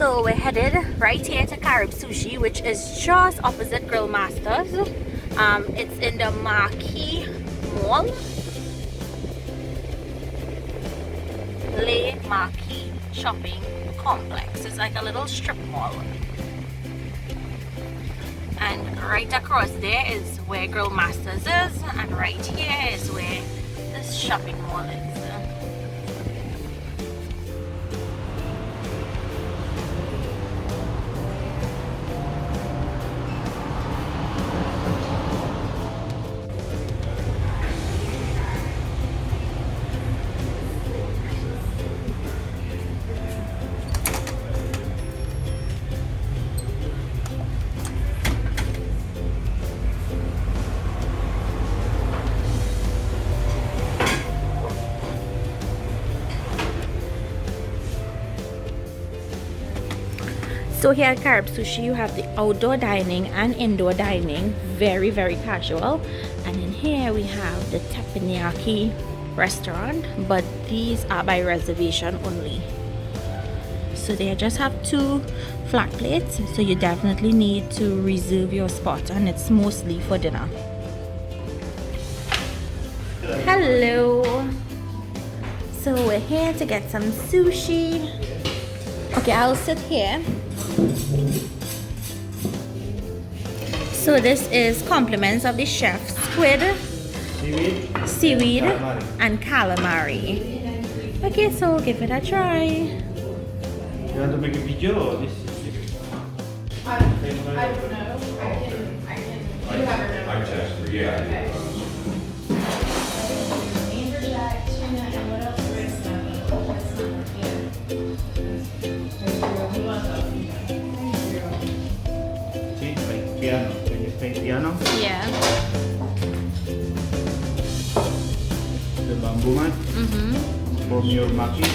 So we're headed right here to Carib Sushi, which is just opposite Grill Masters. It's in the Marquee Mall. Le Marquee Shopping Complex. It's like a little strip mall. And right across there is where Grill Masters is, and right here is where this shopping mall is. So here at Carib Sushi, you have the outdoor dining and indoor dining, very casual. And in here we have the teppanyaki restaurant, but these are by reservation only. So they just have 2 flat plates, so you definitely need to reserve your spot, and it's mostly for dinner. Hello! So we're here to get some sushi. Okay, I'll sit here. So this is compliments of the chef: squid, seaweed, and calamari. Okay, so give it a try. You want to make a video or this? I don't know. I can test, yeah. Okay. Amberjack, tuna, and what else is See, like piano. Can you play piano? Yeah. The bamboo mat from your maki.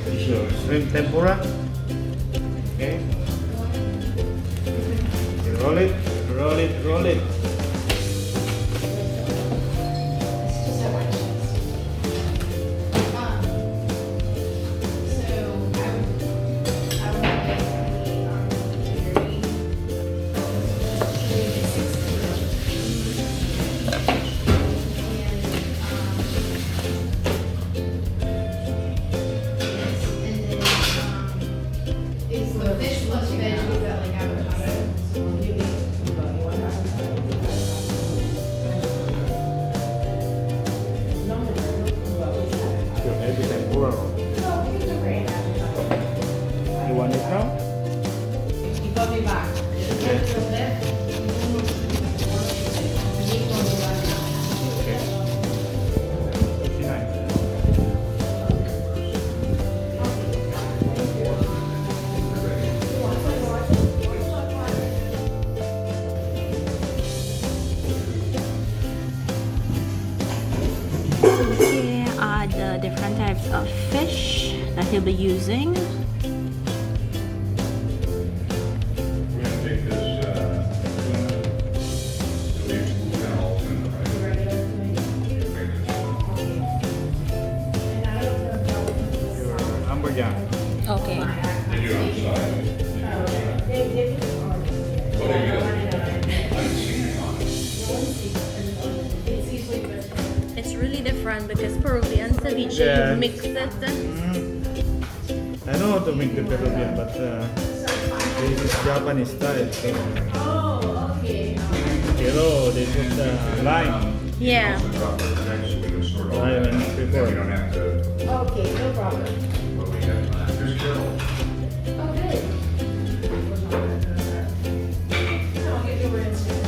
This is your shrimp tempura. Okay. You roll it, roll it, roll it. You want it now? You got me back. Okay. Okay. 59. So here are the different types of fish that he'll be using. We're gonna take this, Your hamburger. Okay. Did you outside? What are you doing? I haven't seen it on it. It's really different because Peruvian ceviche, Yeah. you mix it. I know how to make the Peruvian, but this is Japanese style. Oh, okay. Hello, they put lime. Yeah. Drop it next, we can sort all Lime that. and Then we pepper. don't have to, okay, no problem. What we have, just Carol. Oh, good. I'll get your instant.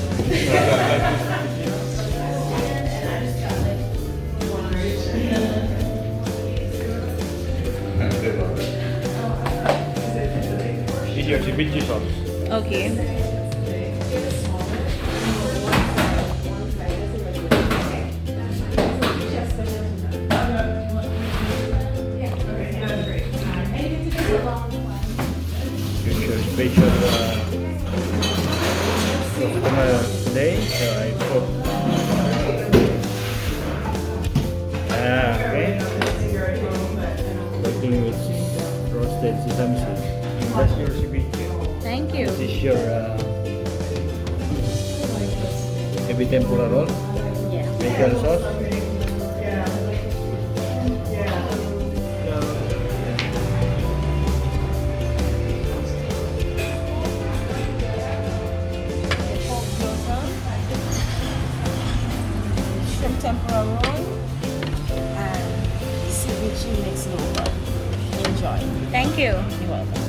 Eat your ceviche sauce. Okay. It's your special customer today, so I put. Okay. Working with Kobe tempura roll. Yeah. Pickle sauce. Shrimp tempura roll and ceviche mixed over. Enjoy. Thank you. You're welcome.